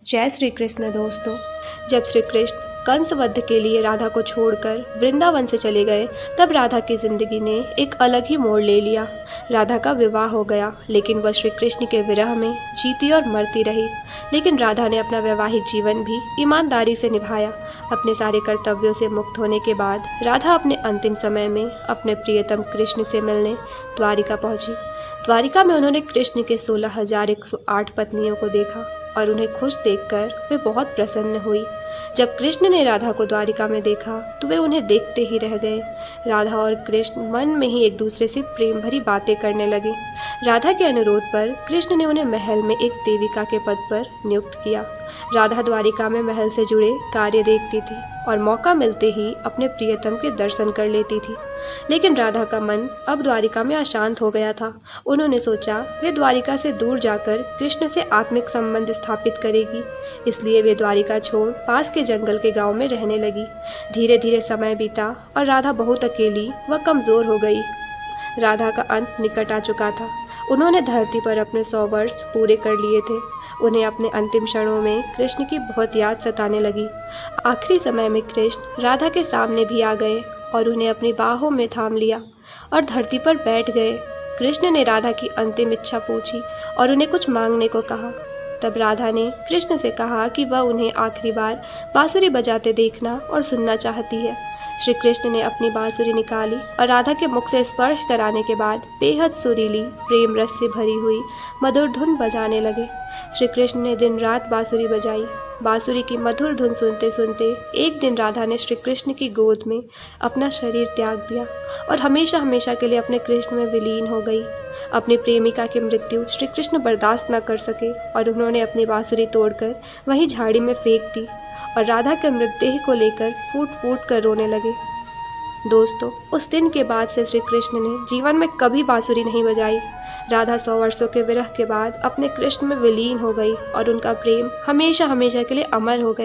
जय श्री कृष्ण दोस्तों। जब श्री कृष्ण कंस वध के लिए राधा को छोड़कर वृंदावन से चले गए, तब राधा की जिंदगी ने एक अलग ही मोड़ ले लिया। राधा का विवाह हो गया, लेकिन वह श्री कृष्ण के विरह में जीती और मरती रही। लेकिन राधा ने अपना वैवाहिक जीवन भी ईमानदारी से निभाया। अपने सारे कर्तव्यों से मुक्त होने के बाद राधा अपने अंतिम समय में अपने प्रियतम कृष्ण से मिलने द्वारिका पहुंची। द्वारिका में उन्होंने कृष्ण के 16,108 पत्नियों को देखा और उन्हें खुश देखकर वे बहुत प्रसन्न हुई। जब कृष्ण ने राधा को द्वारिका में देखा तो वे उन्हें देखते ही रह गए। राधा और कृष्ण मन में ही एक दूसरे से प्रेम भरी बातें करने लगे। राधा के अनुरोध पर कृष्ण ने उन्हें महल में एक देविका के पद पर नियुक्त किया। राधा द्वारिका में महल से जुड़े कार्य देखती थी और मौका मिलते ही अपने प्रियतम के दर्शन कर लेती थी। लेकिन राधा का मन अब द्वारिका में अशांत हो गया था। उन्होंने सोचा वे द्वारिका से दूर जाकर कृष्ण से आत्मिक संबंध स्थापित करेगी। इसलिए वे द्वारिका छोड़ पास के जंगल के गांव में रहने लगी। धीरे धीरे समय बीता और राधा बहुत अकेली व कमजोर हो गई। राधा का अंत निकट आ चुका था। उन्होंने धरती पर अपने 100 वर्ष पूरे कर लिए थे। उन्हें अपने अंतिम क्षणों में कृष्ण की बहुत याद सताने लगी। आखिरी समय में कृष्ण राधा के सामने भी आ गए और उन्हें अपनी बाहों में थाम लिया और धरती पर बैठ गए। कृष्ण ने राधा की अंतिम इच्छा पूछी और उन्हें कुछ मांगने को कहा। तब राधा ने कृष्ण से कहा कि वह उन्हें आखिरी बार बांसुरी बजाते देखना और सुनना चाहती है। श्री कृष्ण ने अपनी बांसुरी निकाली और राधा के मुख से स्पर्श कराने के बाद बेहद सुरीली प्रेम रस से भरी हुई मधुर धुन बजाने लगे। श्री कृष्ण ने दिन रात बांसुरी बजाई। बांसुरी की मधुर धुन सुनते सुनते एक दिन राधा ने श्री कृष्ण की गोद में अपना शरीर त्याग दिया और हमेशा हमेशा के लिए अपने कृष्ण में विलीन हो गई। अपनी प्रेमिका की मृत्यु श्री कृष्ण बर्दाश्त न कर सके और उन्होंने अपनी बांसुरी तोड़कर वहीं झाड़ी में फेंक दी और राधा के मृतदेह को लेकर फूट फूट कर रोने लगे। दोस्तों, उस दिन के बाद से श्री कृष्ण ने जीवन में कभी बांसुरी नहीं बजाई। राधा 100 वर्षों के विरह के बाद अपने कृष्ण में विलीन हो गई और उनका प्रेम हमेशा हमेशा के लिए अमर हो गया।